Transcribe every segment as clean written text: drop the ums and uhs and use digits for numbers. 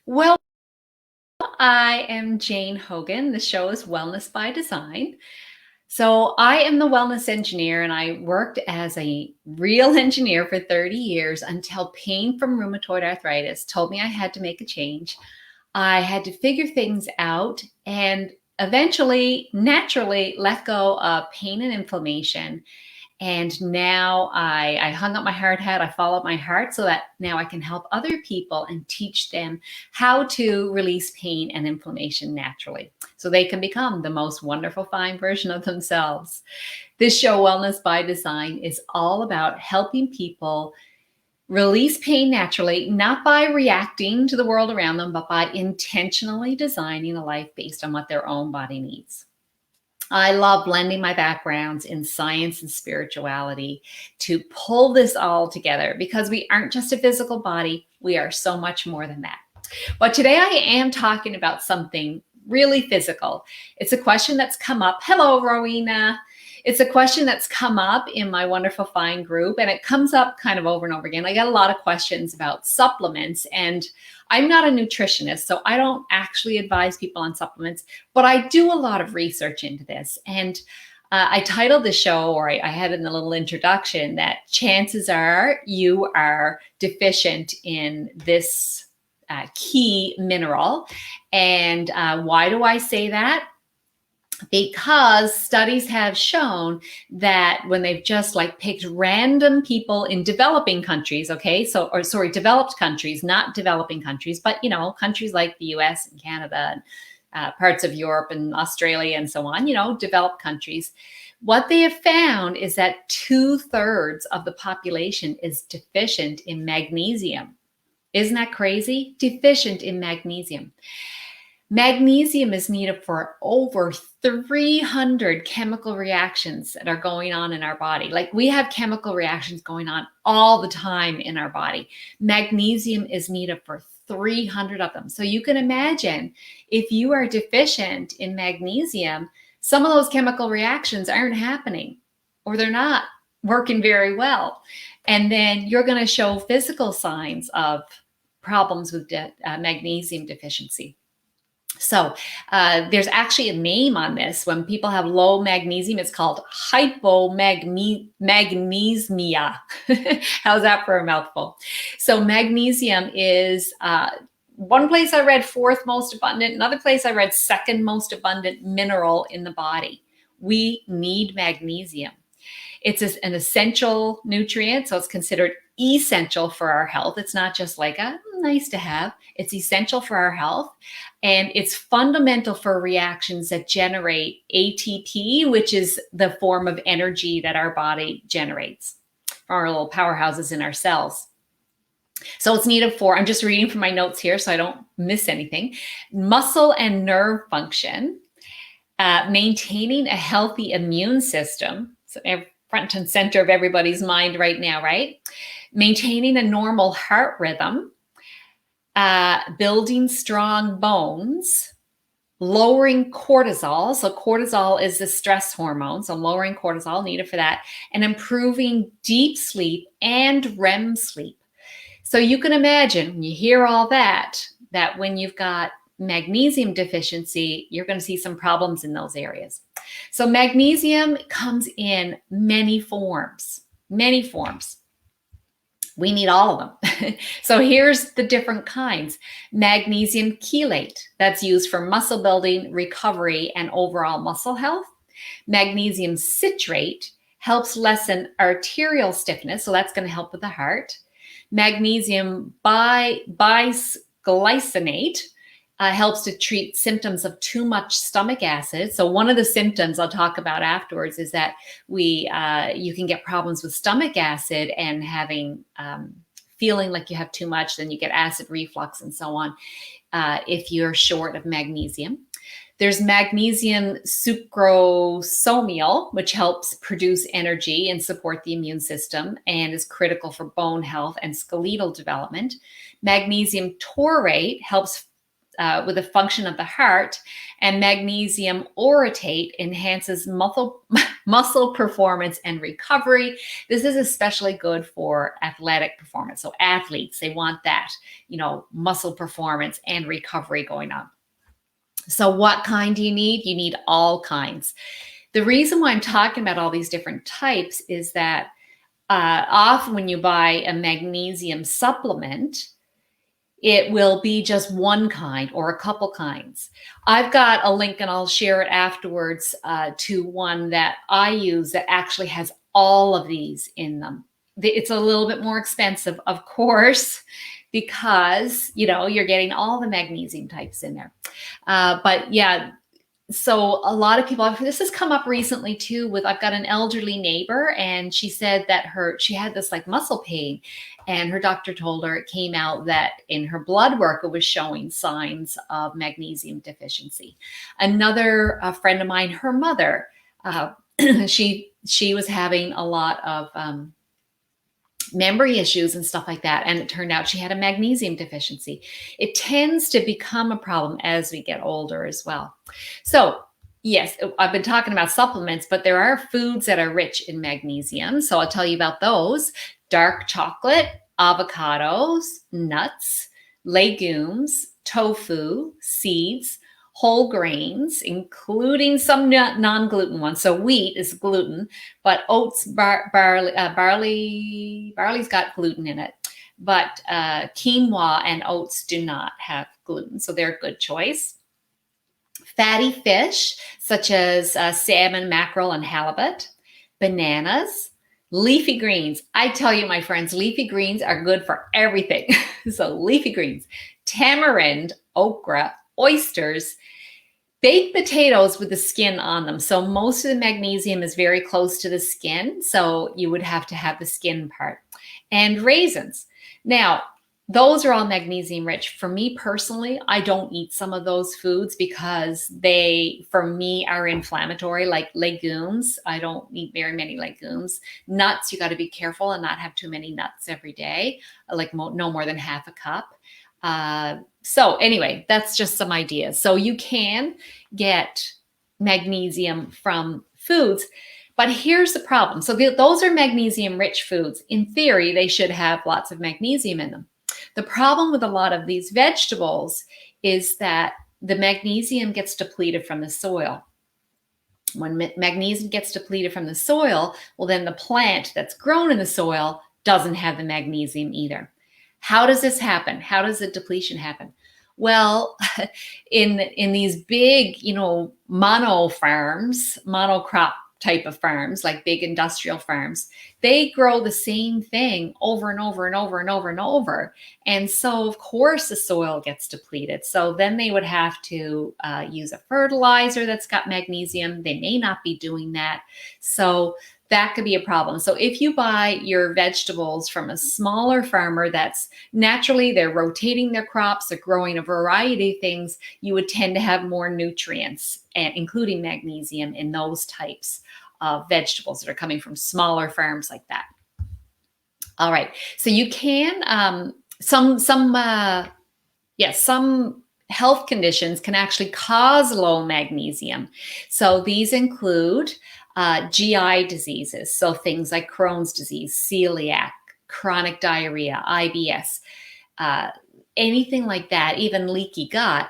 Well, I am Jane Hogan. The show is Wellness by Design. So, I am the wellness engineer, and I worked as a real engineer for 30 years until pain from rheumatoid arthritis told me I had to make a change. I had to figure things out and eventually, naturally, let go of pain and inflammation. And now I hung up my hard hat. I followed my heart so that now I can help other people and teach them how to release pain and inflammation naturally so they can become the most wonderful, fine version of themselves. This show, Wellness by Design, is all about helping people release pain naturally, not by reacting to the world around them, but by intentionally designing a life based on what their own body needs. I love blending my backgrounds in science and spirituality to pull this all together because we aren't just a physical body, we are so much more than that. But today I am talking about something really physical. It's a question that's come up. Hello, Rowena. It's a question that's come up in my Wonderful Fine group, and it comes up kind of over and over again. I get a lot of questions about supplements, and I'm not a nutritionist, so I don't actually advise people on supplements, but I do a lot of research into this. And I titled the show, or I had in the little introduction, that chances are you are deficient in this key mineral. And why do I say that? Because studies have shown that when they've just like picked random people in developing countries, okay, developed countries, not developing countries, but countries like the US and Canada and parts of Europe and Australia and so on, developed countries, what they have found is that 2/3 of the population is deficient in magnesium. Isn't that crazy? Deficient in magnesium. Magnesium is needed for over 300 chemical reactions that are going on in our body. Like, we have chemical reactions going on all the time in our body. Magnesium is needed for 300 of them. So you can imagine if you are deficient in magnesium, some of those chemical reactions aren't happening, or they're not working very well. And then you're going to show physical signs of problems with magnesium deficiency. So there's actually a name on this. When people have low magnesium, it's called hypomagnesemia. How's that for a mouthful? So magnesium is one place I read fourth most abundant, another place I read second most abundant mineral in the body. We need magnesium. It's an essential nutrient, so it's considered essential for our health. It's not just like a nice to have. It's essential for our health, and it's fundamental for reactions that generate ATP, which is the form of energy that our body generates from our little powerhouses in our cells. So it's needed for, I'm just reading from my notes here so I don't miss anything, muscle and nerve function, maintaining a healthy immune system. So front and center of everybody's mind right now, right? Maintaining a normal heart rhythm, building strong bones, lowering cortisol. So cortisol is the stress hormone. So lowering cortisol needed for that, and improving deep sleep and REM sleep. So you can imagine when you hear all that when you've got magnesium deficiency, you're going to see some problems in those areas. So magnesium comes in many forms, many forms. We need all of them. So here's the different kinds. Magnesium chelate, that's used for muscle building, recovery, and overall muscle health. Magnesium citrate helps lessen arterial stiffness, so that's going to help with the heart. Magnesium bisglycinate helps to treat symptoms of too much stomach acid. So one of the symptoms I'll talk about afterwards is that you can get problems with stomach acid and having feeling like you have too much, then you get acid reflux and so on if you're short of magnesium. There's magnesium sucrosomial, which helps produce energy and support the immune system and is critical for bone health and skeletal development. Magnesium taurate helps with the function of the heart, and magnesium orotate enhances muscle performance and recovery. This is especially good for athletic performance. So athletes, they want that, muscle performance and recovery going on. So what kind do you need? You need all kinds. The reason why I'm talking about all these different types is that often when you buy a magnesium supplement, it will be just one kind or a couple kinds. I've got a link and I'll share it afterwards to one that I use that actually has all of these in them. It's a little bit more expensive, of course, because, you're getting all the magnesium types in there. But yeah, so a lot of people, this has come up recently too I've got an elderly neighbor, and she said that she had this like muscle pain, and her doctor told her it came out that in her blood work, it was showing signs of magnesium deficiency. Another friend of mine, her mother, she was having a lot of memory issues and stuff like that. And it turned out she had a magnesium deficiency. It tends to become a problem as we get older as well. So yes, I've been talking about supplements, but there are foods that are rich in magnesium. So I'll tell you about those: dark chocolate, avocados, nuts, legumes, tofu, seeds, whole grains, including some non-gluten ones. So wheat is gluten, but oats, barley's got gluten in it. But quinoa and oats do not have gluten, so they're a good choice. Fatty fish, such as salmon, mackerel, and halibut. Bananas. Leafy greens. I tell you, my friends, leafy greens are good for everything. So leafy greens. Tamarind, okra, oysters, baked potatoes with the skin on them. So most of the magnesium is very close to the skin, so you would have to have the skin part. And raisins. Now, those are all magnesium rich. For me personally, I don't eat some of those foods because they, for me, are inflammatory, like legumes. I don't eat very many legumes. Nuts, you got to be careful and not have too many nuts every day, like no more than half a cup. So anyway, that's just some ideas. So you can get magnesium from foods, but here's the problem. So those are magnesium rich foods. In theory, they should have lots of magnesium in them. The problem with a lot of these vegetables is that the magnesium gets depleted from the soil. When magnesium gets depleted from the soil, well, then the plant that's grown in the soil doesn't have the magnesium either. How does this happen? How does the depletion happen? Well, in these big, monocrop type of farms, like big industrial farms, they grow the same thing over and over and over and over and over. And so, of course, the soil gets depleted. So then they would have to use a fertilizer that's got magnesium. They may not be doing that. So that could be a problem. So if you buy your vegetables from a smaller farmer that's naturally, they're rotating their crops, they're growing a variety of things, you would tend to have more nutrients, including magnesium, in those types of vegetables that are coming from smaller farms like that. All right. So you can, some health conditions can actually cause low magnesium. So these include GI diseases, so things like Crohn's disease, celiac, chronic diarrhea, IBS, anything like that, even leaky gut.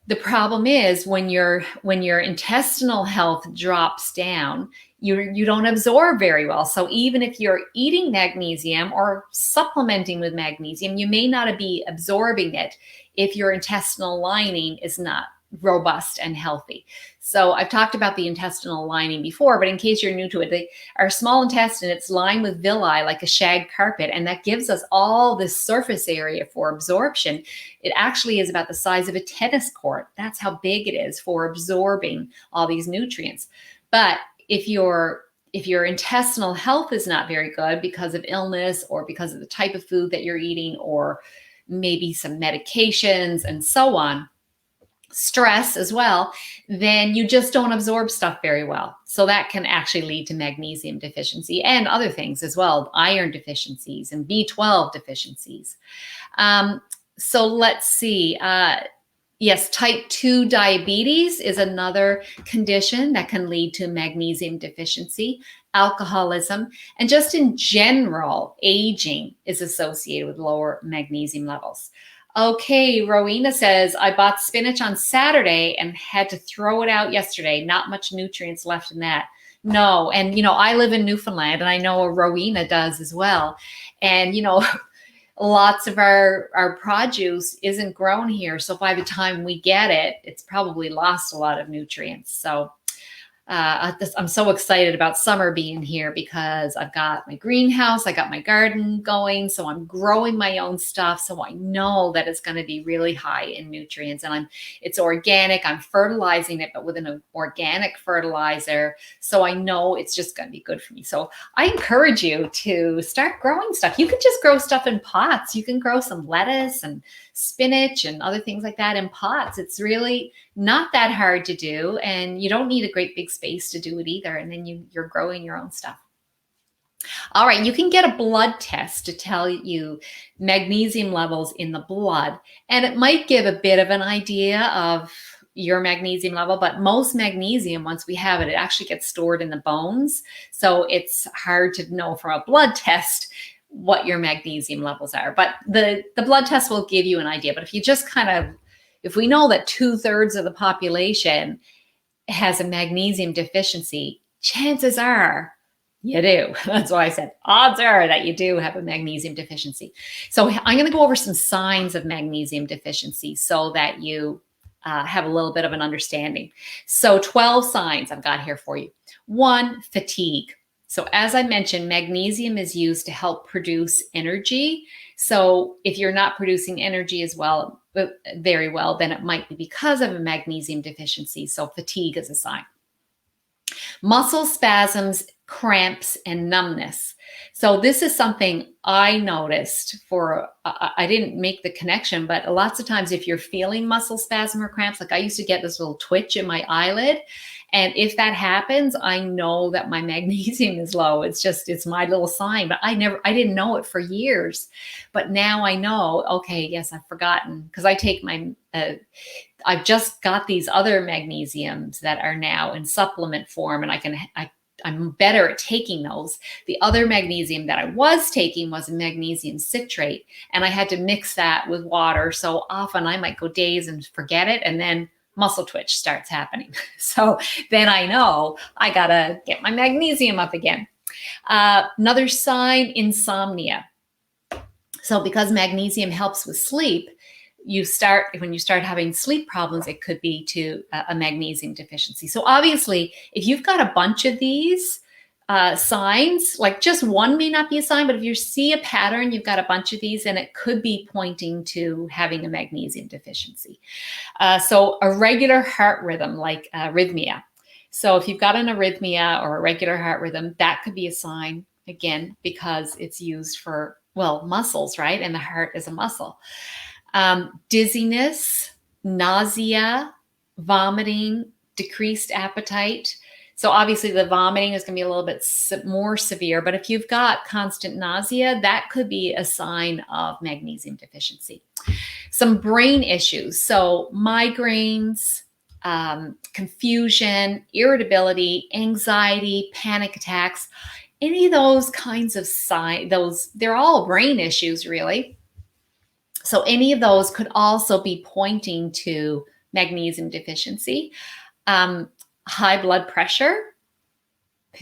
The problem is when your intestinal health drops down, you don't absorb very well. So even if you're eating magnesium or supplementing with magnesium, you may not be absorbing it if your intestinal lining is not robust and healthy. So I've talked about the intestinal lining before, but in case you're new to it, our small intestine, it's lined with villi like a shag carpet, and that gives us all this surface area for absorption. It actually is about the size of a tennis court. That's how big it is for absorbing all these nutrients. But if your intestinal health is not very good because of illness or because of the type of food that you're eating, or maybe some medications and so on, stress as well, then you just don't absorb stuff very well. So that can actually lead to magnesium deficiency and other things as well, iron deficiencies and B12 deficiencies. So let's see. Yes, type 2 diabetes is another condition that can lead to magnesium deficiency, alcoholism, and just in general, aging is associated with lower magnesium levels. Okay, Rowena says, I bought spinach on Saturday and had to throw it out yesterday. Not much nutrients left in that. No, and I live in Newfoundland and I know Rowena does as well. And lots of our produce isn't grown here, so by the time we get it, it's probably lost a lot of nutrients. So I'm so excited about summer being here because I've got my greenhouse, I got my garden going, so I'm growing my own stuff. So I know that it's going to be really high in nutrients, and it's organic. I'm fertilizing it, but with an organic fertilizer, so I know it's just going to be good for me. So I encourage you to start growing stuff. You can just grow stuff in pots. You can grow some lettuce and spinach and other things like that in pots. It's really not that hard to do, and you don't need a great big space to do it either. And then you're growing your own stuff. All right, you can get a blood test to tell you magnesium levels in the blood, and it might give a bit of an idea of your magnesium level, but most magnesium, once we have it, it actually gets stored in the bones. So it's hard to know from a blood test what your magnesium levels are. But the blood test will give you an idea. But if you just if we know that 2/3 of the population has a magnesium deficiency, chances are you do. That's why I said odds are that you do have a magnesium deficiency. So I'm going to go over some signs of magnesium deficiency so that you have a little bit of an understanding. So 12 signs I've got here for you. 1, fatigue. So as I mentioned, magnesium is used to help produce energy. So if you're not producing energy as well, very well, then it might be because of a magnesium deficiency. So fatigue is a sign. Muscle spasms, cramps, and numbness. So this is something I noticed I didn't make the connection, but lots of times if you're feeling muscle spasm or cramps, like I used to get this little twitch in my eyelid. And if that happens, I know that my magnesium is low. It's my little sign, but I didn't know it for years. But now I know, okay, yes, I've forgotten because I take I've just got these other magnesiums that are now in supplement form, and I'm better at taking those. The other magnesium that I was taking was a magnesium citrate, and I had to mix that with water. So often I might go days and forget it, and then muscle twitch starts happening. So then I know I gotta get my magnesium up again. Another sign, insomnia. So because magnesium helps with sleep, when you start having sleep problems, it could be to a magnesium deficiency. So obviously, if you've got a bunch of these signs, like just one may not be a sign, but if you see a pattern, you've got a bunch of these, and it could be pointing to having a magnesium deficiency. So irregular heart rhythm, like arrhythmia. So if you've got an arrhythmia or a regular heart rhythm, that could be a sign, again, because it's used for, muscles, right? And the heart is a muscle. Dizziness, nausea, vomiting, decreased appetite. So obviously the vomiting is going to be a little bit more severe, but if you've got constant nausea, that could be a sign of magnesium deficiency. Some brain issues. So migraines, confusion, irritability, anxiety, panic attacks, any of those kinds of signs, they're all brain issues really. So any of those could also be pointing to magnesium deficiency. High blood pressure,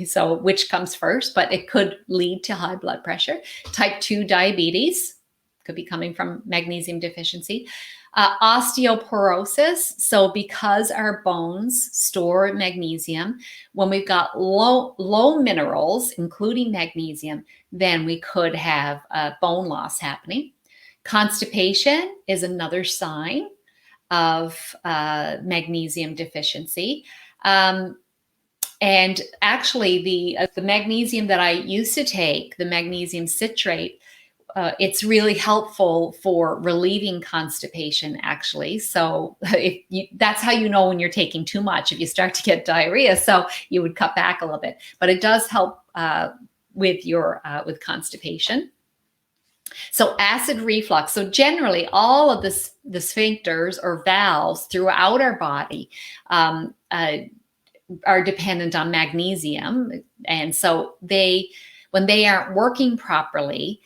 so which comes first, but it could lead to high blood pressure. Type 2 diabetes could be coming from magnesium deficiency. Osteoporosis, so because our bones store magnesium, when we've got low minerals, including magnesium, then we could have bone loss happening. Constipation is another sign of magnesium deficiency. And actually, the magnesium that I used to take, the magnesium citrate, it's really helpful for relieving constipation, actually. So that's how you know when you're taking too much, if you start to get diarrhea. So you would cut back a little bit. But it does help with constipation. So acid reflux. So generally, all of the sphincters or valves throughout our body are dependent on magnesium, and so when they aren't working properly,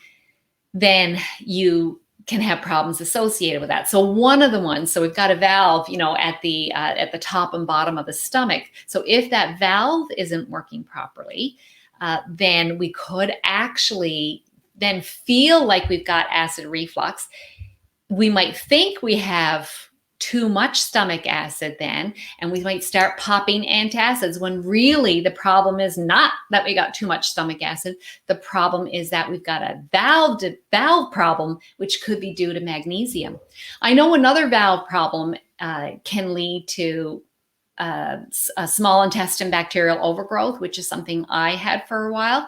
then you can have problems associated with that. So one of the ones, so we've got a valve, at the top and bottom of the stomach. So if that valve isn't working properly, then we could actually then feel like we've got acid reflux. We might think we have too much stomach acid then, and we might start popping antacids when really the problem is not that we got too much stomach acid. The problem is that we've got a valve problem, which could be due to magnesium. I know another valve problem can lead to a small intestine bacterial overgrowth, which is something I had for a while.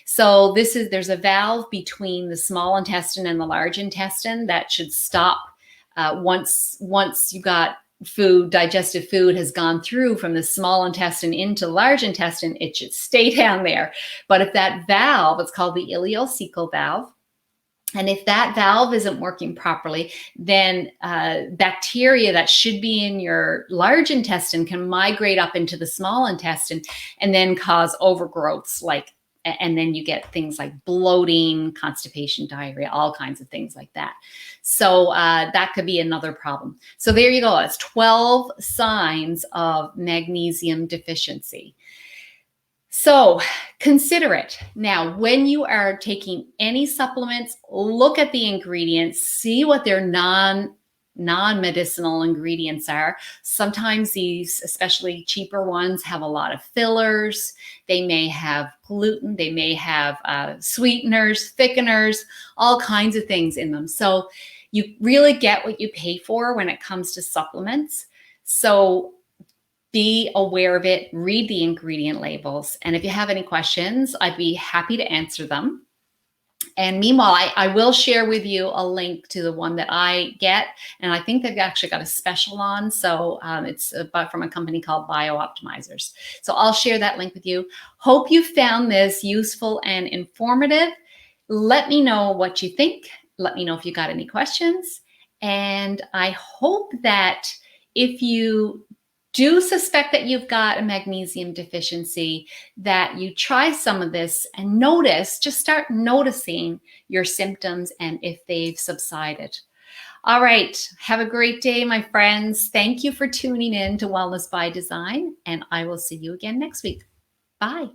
So there's a valve between the small intestine and the large intestine that should stop once you got digested food has gone through from the small intestine into the large intestine, it should stay down there. But if that valve, it's called the ileocecal valve, and if that valve isn't working properly, then bacteria that should be in your large intestine can migrate up into the small intestine and then cause overgrowths, and then you get things like bloating, constipation, diarrhea, all kinds of things like that. So that could be another problem. So there you go. It's 12 signs of magnesium deficiency. So consider it. Now, when you are taking any supplements, look at the ingredients, see what their non-medicinal ingredients are. Sometimes these, especially cheaper ones, have a lot of fillers. They may have gluten. They may have sweeteners, thickeners, all kinds of things in them. So you really get what you pay for when it comes to supplements. So be aware of it, read the ingredient labels. And if you have any questions, I'd be happy to answer them. And meanwhile, I will share with you a link to the one that I get. And I think they've actually got a special on. So it's from a company called BioOptimizers. So I'll share that link with you. Hope you found this useful and informative. Let me know what you think. Let me know if you got any questions. And I hope that if you do suspect that you've got a magnesium deficiency, that you try some of this and just start noticing your symptoms and if they've subsided. All right. Have a great day, my friends. Thank you for tuning in to Wellness by Design, and I will see you again next week. Bye.